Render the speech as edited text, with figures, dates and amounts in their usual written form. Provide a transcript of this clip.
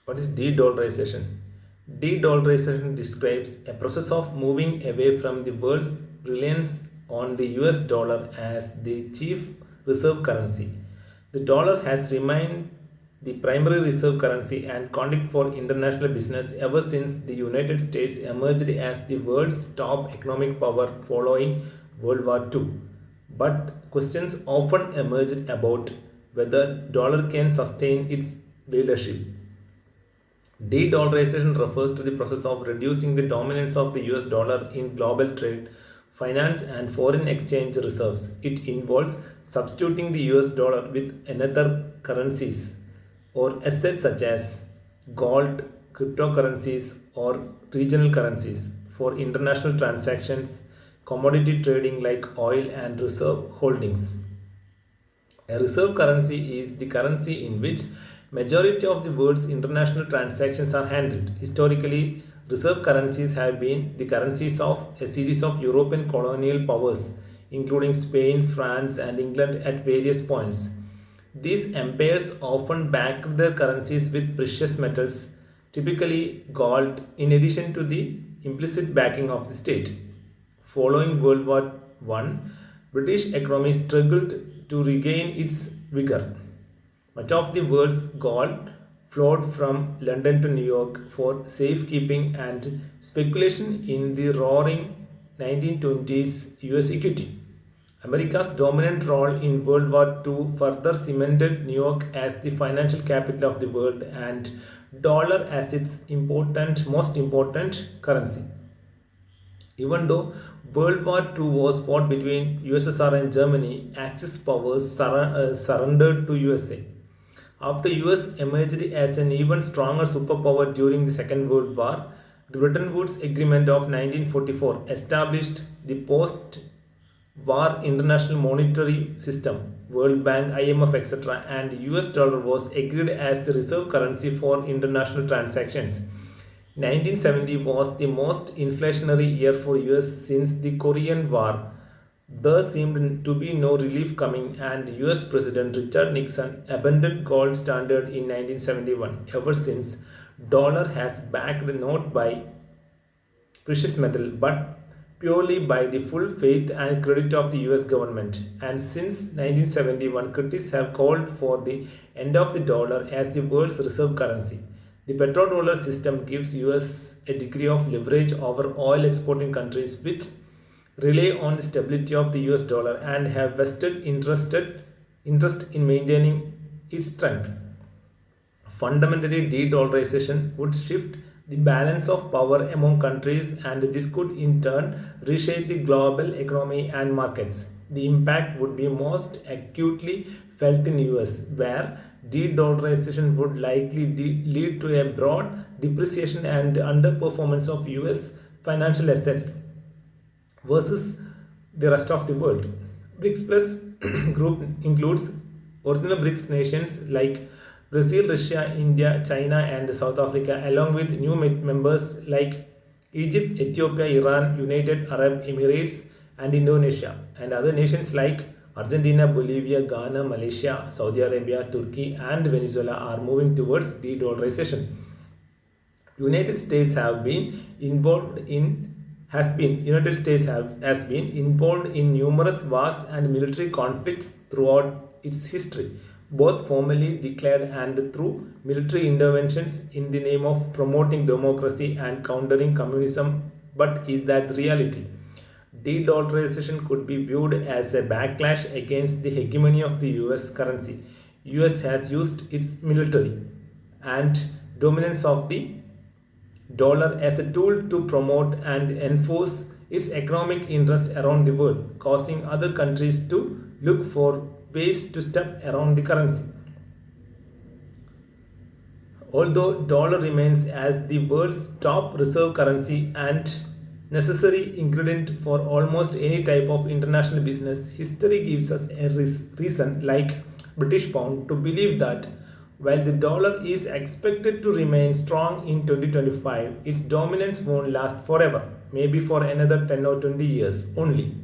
What is de-dollarization? De-dollarization describes a process of moving away from the world's reliance on the US dollar as the chief reserve currency. The dollar has remained the primary reserve currency and conduct for international business ever since the United States emerged as the world's top economic power following World War II. But questions often emerge about whether dollar can sustain its leadership. De-dollarization refers to the process of reducing the dominance of the US dollar in global trade, finance, and foreign exchange reserves. It involves substituting the US dollar with another currencies or assets such as gold, cryptocurrencies, or regional currencies for international transactions, commodity trading like oil and reserve holdings. A reserve currency is the currency in which majority of the world's international transactions are handled. Historically, reserve currencies have been the currencies of a series of European colonial powers, including Spain, France, and England at various points. These empires often backed their currencies with precious metals, typically gold, in addition to the implicit backing of the state. Following World War I, British economy struggled to regain its vigor. Much of the world's gold flowed from London to New York for safekeeping and speculation in the roaring 1920s US equity. America's dominant role in World War II further cemented New York as the financial capital of the world and dollar as its most important currency. Even though World War II was fought between USSR and Germany, Axis powers surrendered to USA. After US emerged as an even stronger superpower during the Second World War, the Bretton Woods Agreement of 1944 established the post-war international monetary system. World Bank, IMF, etc., and US dollar was agreed as the reserve currency for international transactions. 1970 was the most inflationary year for US since the Korean War. There seemed to be no relief coming, and US President Richard Nixon abandoned gold standard in 1971. Ever since, dollar has backed not by precious metal but purely by the full faith and credit of the US government. And since 1971, critics have called for the end of the dollar as the world's reserve currency. The petrodollar system gives US a degree of leverage over oil exporting countries which rely on the stability of the US dollar and have interest in maintaining its strength. Fundamentally, de-dollarization would shift the balance of power among countries, and this could in turn reshape the global economy and markets. The impact would be most acutely felt in US, where de-dollarization would likely lead to a broad depreciation and underperformance of US financial assets versus the rest of the world. BRICS Plus group includes original BRICS nations like Brazil, Russia, India, China, and South Africa, along with new members like Egypt, Ethiopia, Iran, United Arab Emirates, and Indonesia, and other nations like Argentina, Bolivia, Ghana, Malaysia, Saudi Arabia, Turkey, and Venezuela are moving towards de-dollarization. United States have been involved in United States has been involved in numerous wars and military conflicts throughout its history, both formally declared and through military interventions in the name of promoting democracy and countering communism. But is that the reality? De-dollarization could be viewed as a backlash against the hegemony of the US currency. US has used its military and dominance of the dollar as a tool to promote and enforce its economic interests around the world, causing other countries to look for ways to step around the currency. Although dollar remains as the world's top reserve currency and necessary ingredient for almost any type of international business, history gives us a reason like British pound to believe that while the dollar is expected to remain strong in 2025, its dominance won't last forever, maybe for another 10 or 20 years only.